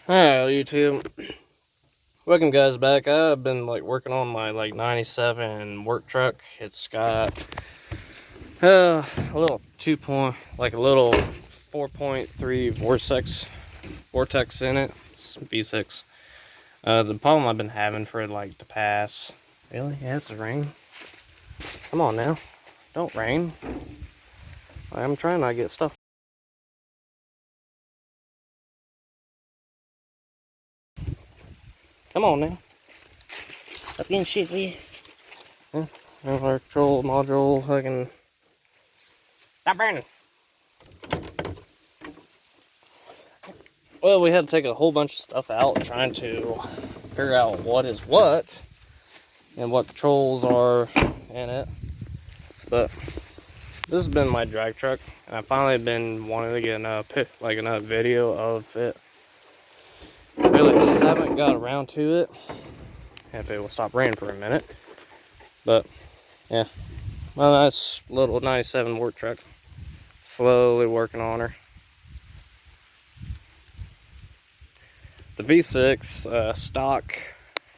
Alright, YouTube. Welcome guys back. I've been working on my 97 work truck. It's got a little 4.3 vortex in it. It's V6. The problem I've been having for the past, really? Yeah, it's rain. Come on now. Don't rain. I'm trying not to get stuff. Come on now. Stop getting shit, will you? Yeah, electrical module, I can... Stop burning! Well, we had to take a whole bunch of stuff out trying to figure out what is what and what controls are in it. But this has been my drag truck, and I've finally been wanting to get another video of it. Really haven't got around to it. If it will stop raining for a minute. But yeah, well, nice little 97 work truck. Slowly working on her. The V6 stock,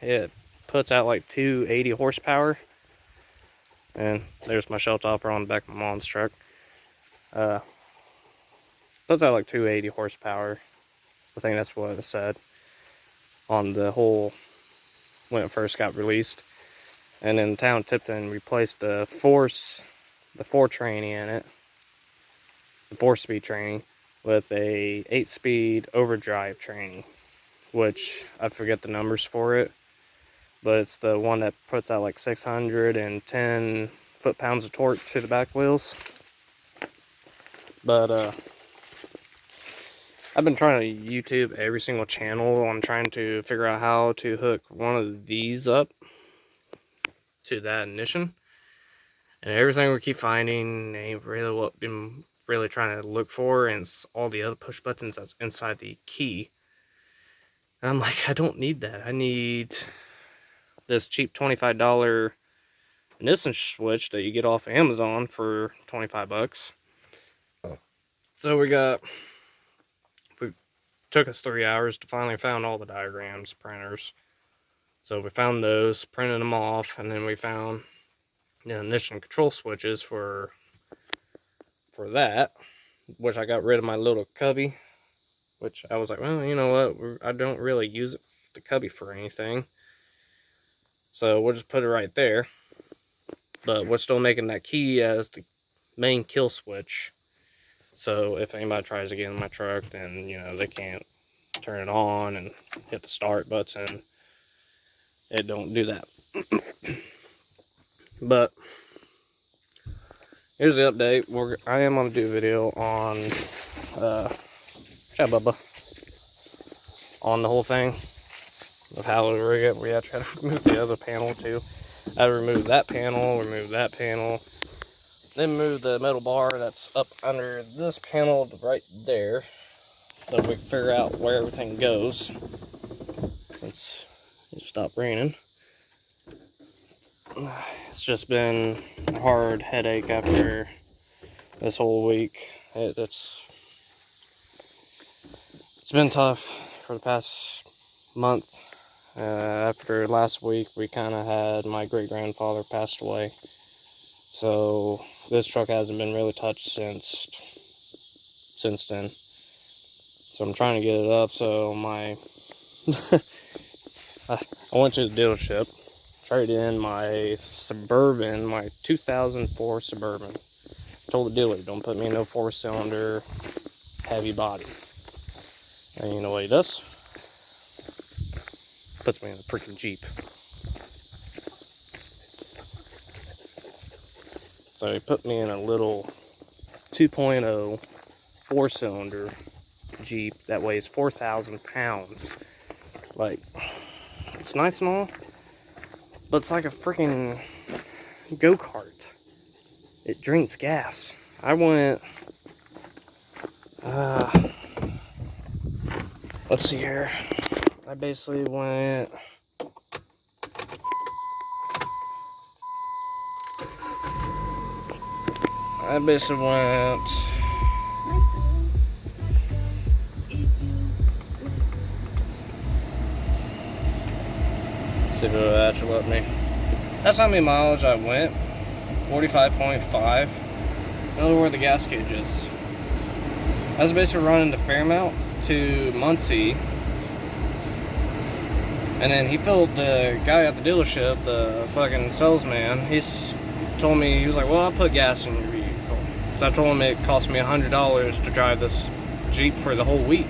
it puts out 280 horsepower. And there's my shell topper on the back of my mom's truck. Puts out 280 horsepower. I think that's what it said on the whole when it first got released. And then Town Tipton replaced the 4 tranny in it, the 4-speed tranny, with a 8-speed overdrive tranny, which I forget the numbers for it, but it's the one that puts out 610 foot-pounds of torque to the back wheels. But I've been trying to YouTube every single channel on trying to figure out how to hook one of these up to that ignition, and everything we keep finding ain't really what I've been really trying to look for, and it's all the other push buttons that's inside the key. And I'm like, I don't need that. I need this cheap $25 ignition switch that you get off Amazon for 25 bucks. So we took us 3 hours to finally found all the diagrams, printers. So we found those, printed them off, and then we found the ignition control switches for that, which I got rid of my little cubby, which I was like, well, you know what, I don't really use the cubby for anything, so we'll just put it right there. But we're still making that key as the main kill switch, so if anybody tries to get in my truck, then they can't turn it on and hit the start button. It don't do that. But here's the update. I am going to do a video on Bubba on the whole thing of how to rig it. We had to remove the other panel too. I removed that panel, then move the metal bar that's up under this panel right there, so we can figure out where everything goes since it stopped raining. It's just been a hard headache after this whole week. It's been tough for the past month. After last week, we kind of had my great-grandfather passed away, so this truck hasn't been really touched since then. So I'm trying to get it up. So I went to the dealership, traded in my Suburban, my 2004 Suburban. Told the dealer, don't put me in no 4-cylinder heavy body. And you know what he does? Puts me in a freaking Jeep. So he put me in a little 2.0 4-cylinder Jeep that weighs 4,000 pounds. It's nice and all, but it's like a freaking go-kart. It drinks gas. I went, let's see here. I basically went, See if it'll actually let me. That's how many miles I went. 45.5. Another where the gas gauge is. I was basically running to Fairmount to Muncie. And then he filled the guy at the dealership, the fucking salesman, he's told me, he was like, well, I'll put gas in your vehicle. Because I told him it cost me $100 to drive this Jeep for the whole week.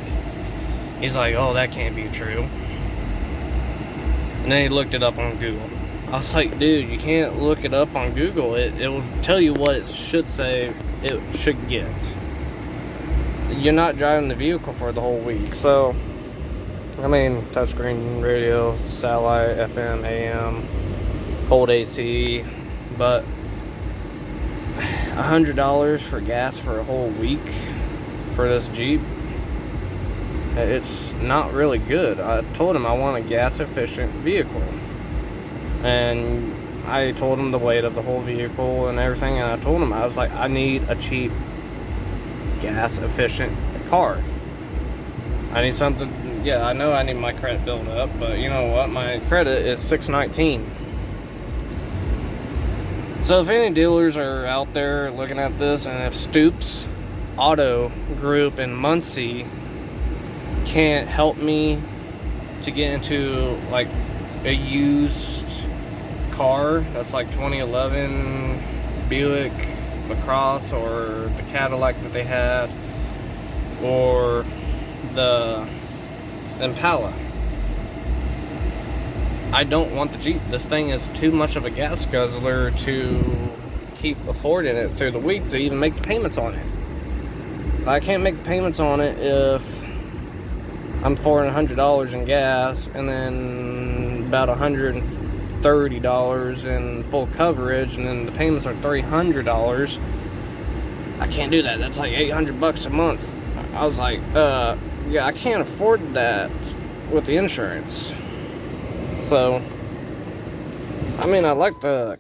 He's like, oh, that can't be true. And then he looked it up on Google. I was like, dude, you can't look it up on Google. It will tell you what it should say it should get. You're not driving the vehicle for the whole week. So, I mean, touchscreen radio, satellite, FM, AM, cold AC, but $100 for gas for a whole week for this Jeep, it's not really good. I told him I want a gas efficient vehicle, and I told him the weight of the whole vehicle and everything, and I told him, I was like, I need a cheap gas efficient car. I need something. Yeah, I know I need my credit built up, but you know what? My credit is 619. So if any dealers are out there looking at this, and if Stoops Auto Group in Muncie can't help me to get into like a used car that's like 2011 Buick LaCrosse or the Cadillac that they had, or the Impala, I don't want the Jeep. This thing is too much of a gas guzzler to keep affording it through the week to even make the payments on it. I can't make the payments on it if I'm pouring $100 in gas and then about $130 in full coverage, and then the payments are $300. I can't do that. That's like $800 a month. I was like, yeah, I can't afford that with the insurance. So, I mean, I like the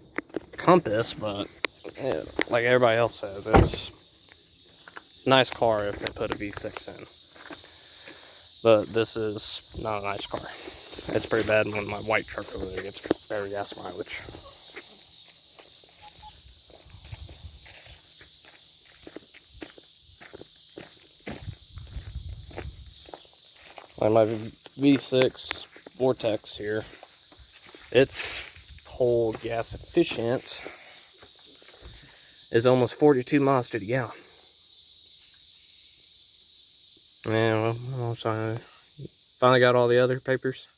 Compass, but yeah, like everybody else says, it's a nice car if they put a V6 in. But this is not a nice car. It's pretty bad when my white truck over there gets better gas mileage. Like my V6 Vortex here, its whole gas efficient is almost 42 miles to the gallon. Yeah, well, sorry. Finally got all the other papers?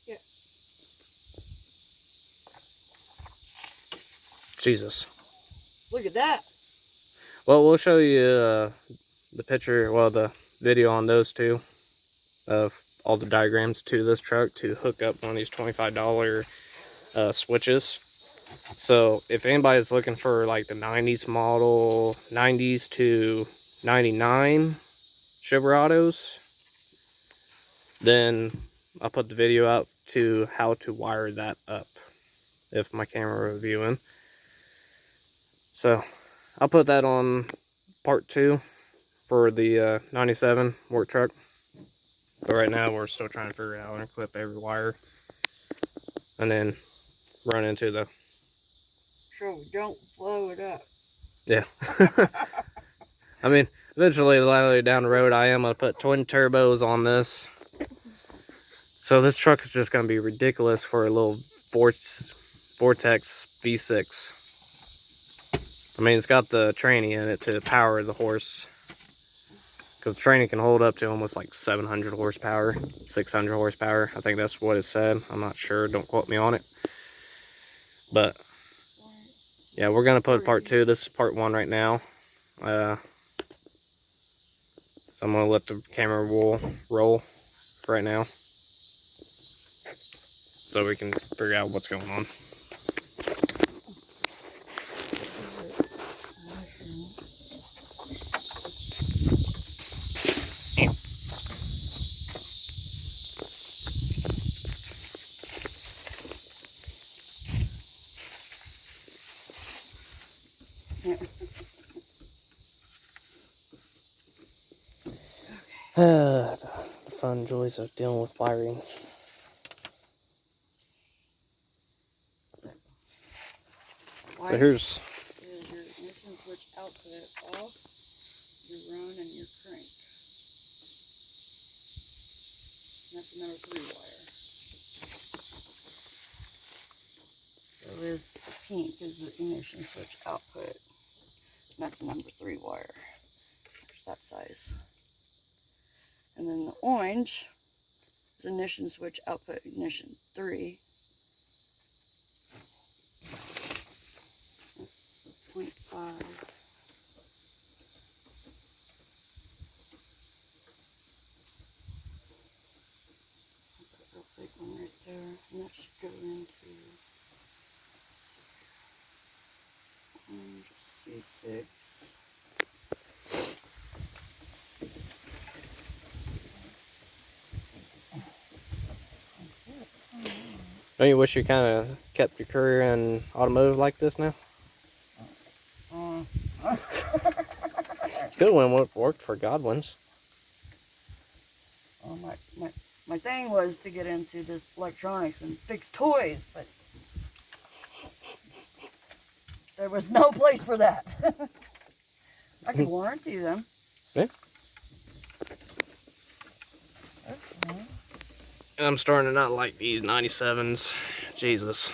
Yeah. Jesus. Look at that. Well, we'll show you the picture, well, the video on those two of all the diagrams to this truck to hook up one of these $25 switches. So if anybody's looking for like the 90s model, 90s to 99 Silverados, then I'll put the video out to how to wire that up if my camera reviewing. So I'll put that on part 2 for the 97 work truck. But right now we're still trying to figure out and clip every wire and then run into the... So we don't blow it up. Yeah. I mean, eventually, later down the road, I am going to put twin turbos on this. So this truck is just going to be ridiculous for a little Vortex V6. I mean, it's got the tranny in it to power the horse. Because the tranny can hold up to almost like 700 horsepower, 600 horsepower. I think that's what it said. I'm not sure. Don't quote me on it. But, yeah, we're going to put part 2. This is part 1 right now. So I'm going to let the camera roll for right now, so we can figure out what's going on. The fun joys of dealing with wiring. So here's is your ignition switch output off, your run, and your crank. And that's the number 3 wire. So this pink is the ignition switch output. And that's the number 3 wire. There's that size. And then the orange is ignition switch output ignition 3. That's 0.5. That's a real big one right there. And that should go into C6. Don't you wish you kind of kept your career in automotive like this now? Good one worked for Godwin's. Well, my thing was to get into this electronics and fix toys, but there was no place for that. I could warranty them. Yeah. Okay. And I'm starting to not like these 97s. Jesus.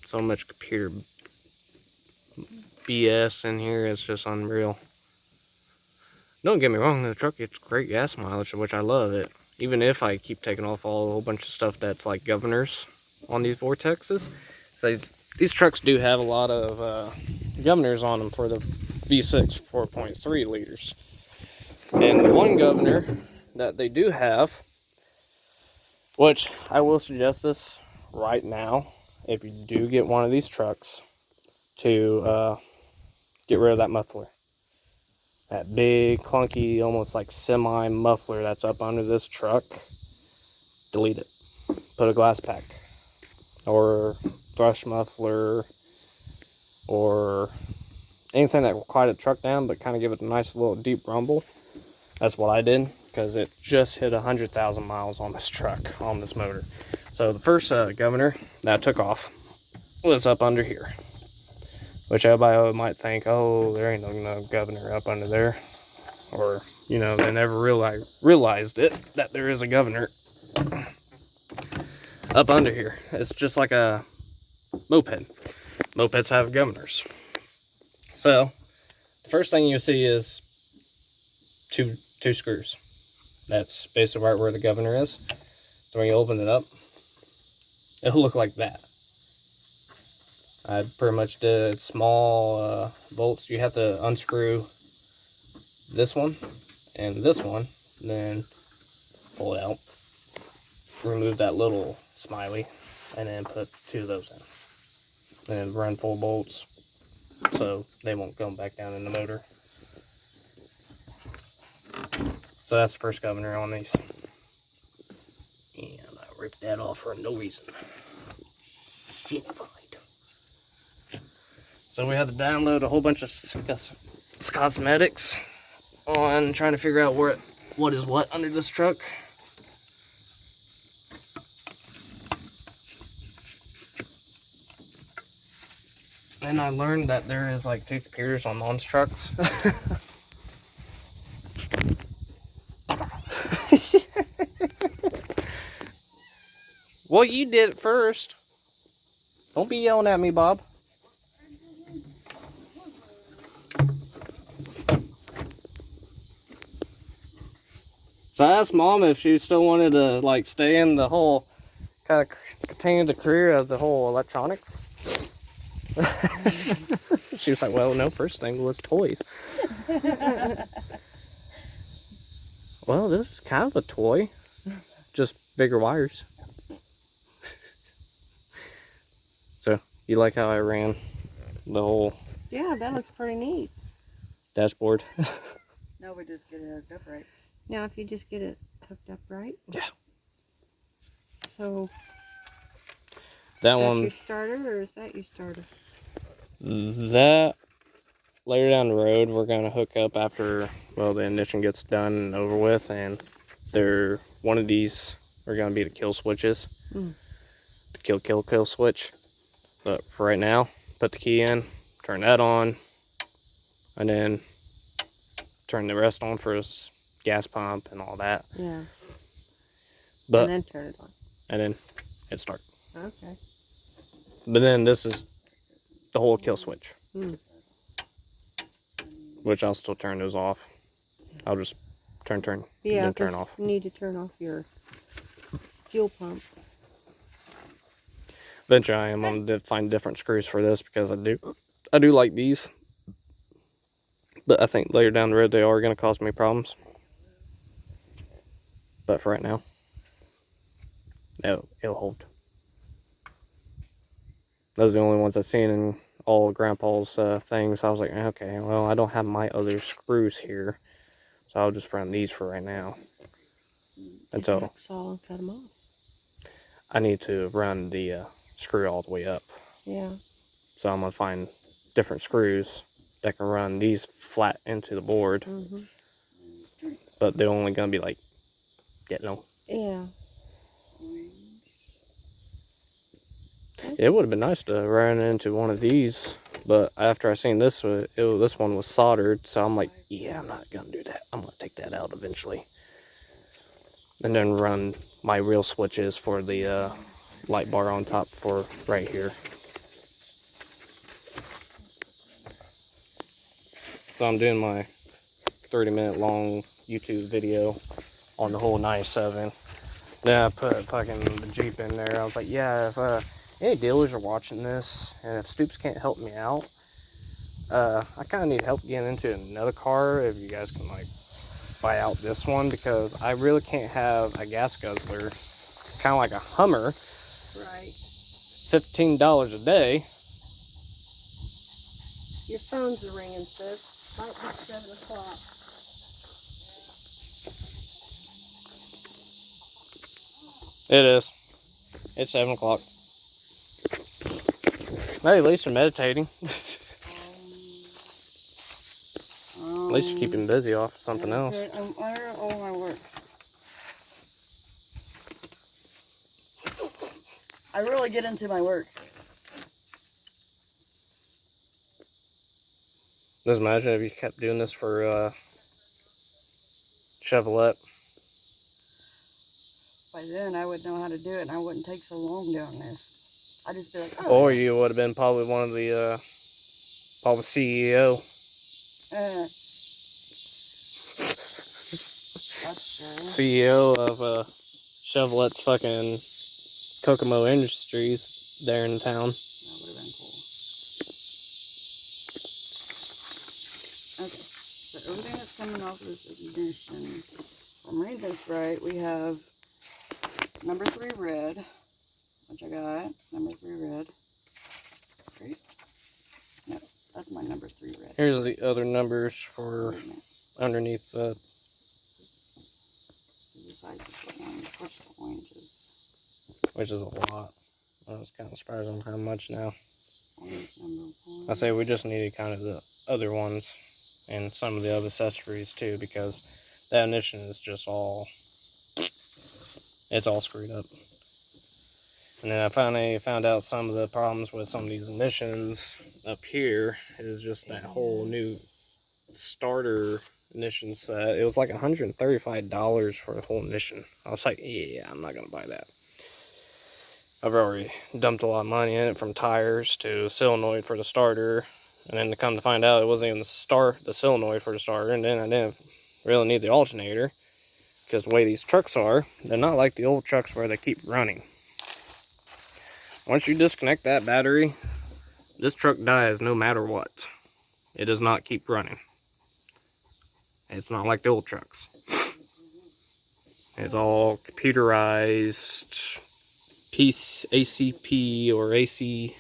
So much computer BS in here, it's just unreal. Don't get me wrong, the truck gets great gas mileage, which I love it. Even if I keep taking off a whole bunch of stuff that's like governors on these Vortexes. So these trucks do have a lot of governors on them for the V6 4.3 liters. And the one governor that they do have, which I will suggest this right now, if you do get one of these trucks, to get rid of that muffler. That big, clunky, almost like semi-muffler that's up under this truck. Delete it. Put a glass pack. Or thrush muffler. Or anything that will quiet the truck down, but kind of give it a nice little deep rumble. That's what I did, because it just hit 100,000 miles on this truck, on this motor. So the first governor that I took off was up under here. Which everybody might think, oh, there ain't no governor up under there. Or, you know, they never realized it, that there is a governor up under here. It's just like a moped. Mopeds have governors. So, the first thing you see is two screws. That's basically right where the governor is. So when you open it up, it'll look like that. I pretty much did small bolts. You have to unscrew this one and this one, then pull it out, remove that little smiley, and then put 2 of those in. And run full bolts so they won't come back down in the motor. So that's the first governor on these. And I ripped that off for no reason. Shitified. So we had to download a whole bunch of cosmetics on trying to figure out what is what under this truck. And I learned that there is like 2 computers on Mom's trucks. Well, you did it first. Don't be yelling at me, Bob. So I asked Mom if she still wanted to like stay in the whole, kind of continue the career of the whole electronics. She was like, well, no, first thing was toys. Well, this is kind of a toy, just bigger wires. So, you like how I ran the whole Yeah, that looks pretty neat. dashboard? No, we just get it hooked up right. Now, if you just get it hooked up right. Yeah. So, That that's one, your starter, or is that your starter? that later down the road, we're going to hook up after, well, the ignition gets done and over with, and one of these are going to be the kill switches. The kill switch. But for right now, put the key in, turn that on, and then turn the rest on for his gas pump and all that. Yeah. But And then turn it on. and then hit start. Okay. But then this is the whole kill switch, which I'll still turn those off. I'll just turn, Yeah, then turn 'cause off. you need to turn off your fuel pump. Eventually, I am going to find different screws for this because I do like these, but I think later down the road they are going to cause me problems. But for right now, it'll hold. Those are the only ones I've seen in all of Grandpa's things. I was like, okay, well, I don't have my other screws here, so I'll just run these for right now. Get Until the hacksaw and cut them off. I need to run the screw all the way up. Yeah. So I'm going to find different screws that can run these flat into the board. But they're only going to be like, Yeah. It would have been nice to run into one of these, but after I seen this, this one was soldered, so I'm like, yeah, I'm not going to do that. I'm going to take that out eventually. And then run my real switches for the light bar on top for right here. So I'm doing my 30-minute long YouTube video on the whole 97. Then I put fucking the Jeep in there. I was like, yeah, if any dealers are watching this, and if Stoops can't help me out, I kind of need help getting into another car. If you guys can like buy out this one, because I really can't have a gas guzzler, kind of like a Hummer, Right. $15 a day. Your phone's are ringing, sis. Might be 7 o'clock. It is. It's 7 o'clock. Hey, at least you're meditating. At least you're keeping busy off something else. I'm under all my work. I really get into my work. Just imagine if you kept doing this for Chevrolet. By then, I would know how to do it, and I wouldn't take so long doing this. I'd just be like, oh. Or you would have been probably one of the, probably CEO. That's true. CEO of Chevrolet's fucking Kokomo Industries there in town. That would have been cool. Okay, so everything that's coming off of this ignition, if I'm reading this right, we have number 3 red, which I got, number 3 red. Great. No, that's my number 3 red. Here's the other numbers for underneath the... Besides the orange, what's the oranges? Which is a lot. I was kind of surprised on how much now. Orange number 1. I say we just needed kind of the other ones and some of the other accessories too, because the ignition is just all... It's all screwed up. And then I finally found out some of the problems with some of these ignitions up here is just that whole new starter ignition set. It was like $135 for the whole ignition. I was like, yeah, I'm not going to buy that. I've already dumped a lot of money in it, from tires to solenoid for the starter. And then to come to find out, it wasn't even the solenoid for the starter. And then I didn't really need the alternator, because the way these trucks are, they're not like the old trucks where they keep running. Once you disconnect that battery, this truck dies no matter what. It does not keep running. It's not like the old trucks. It's all computerized, ACP or AC,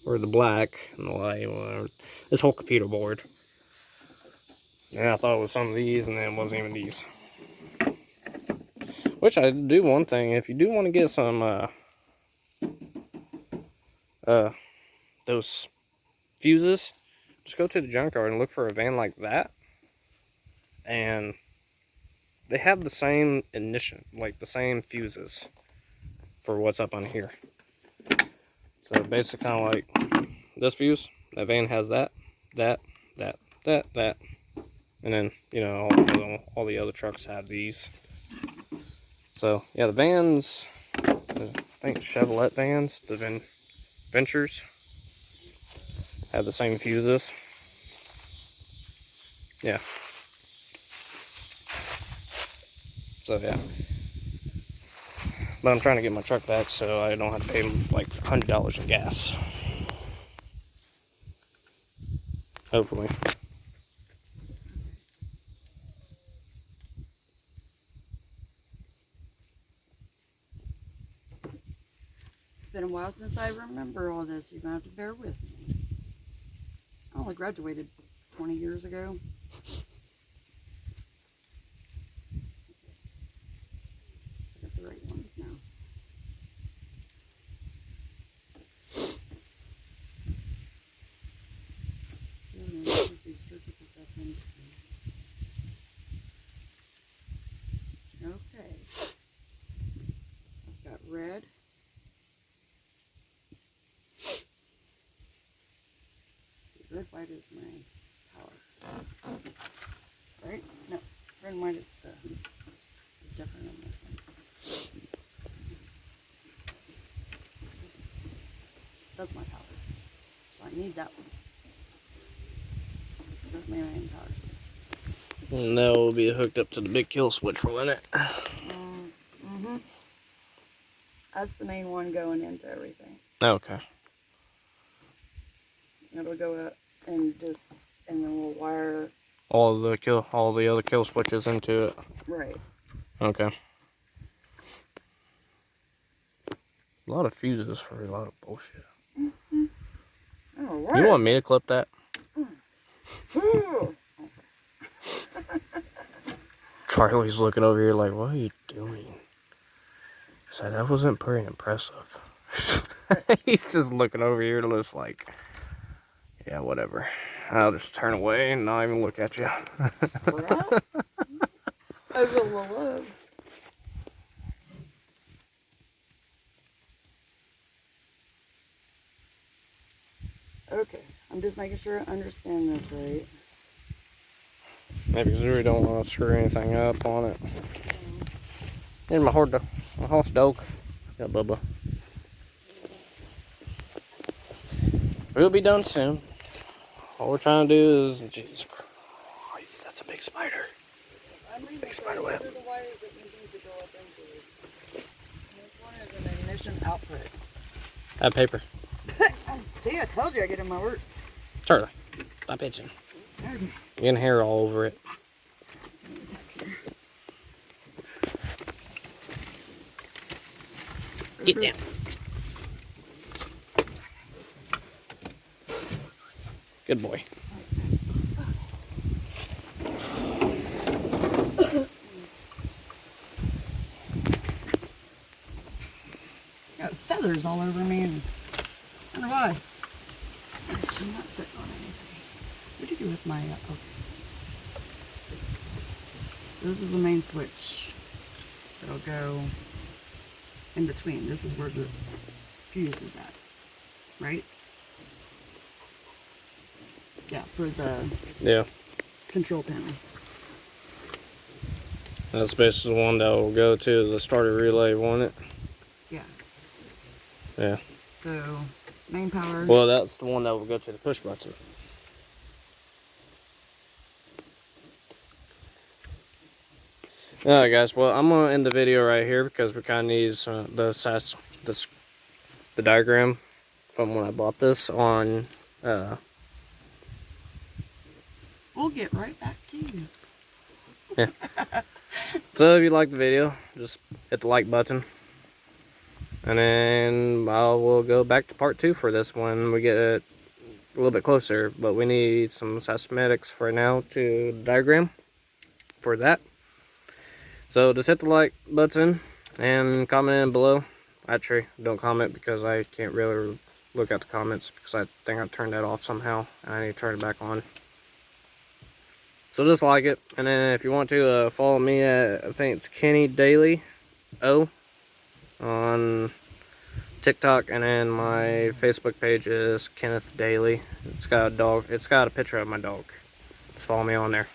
or the black and the white, whatever. This whole computer board. And I thought it was some of these, and then it wasn't even these. Which I do one thing, if you do want to get some those fuses, just go to the junkyard and look for a van like that, and they have the same ignition, like the same fuses for what's up on here. So basically kind of like this fuse. That van has that, that, that. And then, you know, all the other trucks have these. So, yeah, the vans, I think Chevrolet vans, the Ventures, have the same fuses. Yeah. So, yeah. But I'm trying to get my truck back so I don't have to pay like $100 in gas. Hopefully. It's been a while since I remember all this. You're going to have to bear with me. I only graduated 20 years ago. I got the right ones now. Okay. I've got red. Red, white is my power. Right? No, red and white is different than this one. That's my power. So I need that one. That's my main power switch. And that will be hooked up to the big kill switch, won't it? Mm-hmm. That's the main one going into everything. Okay. It'll go up and then we'll wire. All the other kill switches into it. Right. Okay. A lot of fuses for a lot of bullshit. Mm-hmm. All right. You want me to clip that? Charlie's looking over here like, what are you doing? I said, that wasn't pretty impressive. He's just looking over here just like, yeah, whatever. I'll just turn away and not even look at you. Well, I will love. Okay, I'm just making sure I understand this right. Maybe because we really don't want to screw anything up on it. Here's my horse dog. Yeah, Bubba. We'll be done soon. All we're trying to do is, Jesus Christ, that's a big spider. Big spider web. These are the wires that you need to go up into. This one is an ignition output. That paper. See, I told you I get in my work. Charlie, stop itching. Okay. You're getting hair all over it. Get down. Good boy. Got feathers all over me and I don't know why. I'm not sitting on anything. What do you do with my okay. So this is the main switch. It'll go in between. This is where the fuse is at. Right? Yeah, for the control panel. That's basically the one that will go to the starter relay, won't it? Yeah. Yeah. So, main power. Well, that's the one that will go to the push button. Alright guys, well I'm going to end the video right here because we kind of need the diagram from when I bought this on We'll get right back to you. yeah. So if you like the video, just hit the like button. And then I will go back to part 2 for this when we get it a little bit closer. But we need some schematics for now to diagram for that. So just hit the like button and comment in below. Actually, don't comment because I can't really look at the comments because I think I turned that off somehow. And I need to turn it back on. So just like it, and then if you want to follow me at, I think it's Kenny Daily O on TikTok, and then my Facebook page is Kenneth Daly. It's got a dog. It's got a picture of my dog. Just follow me on there.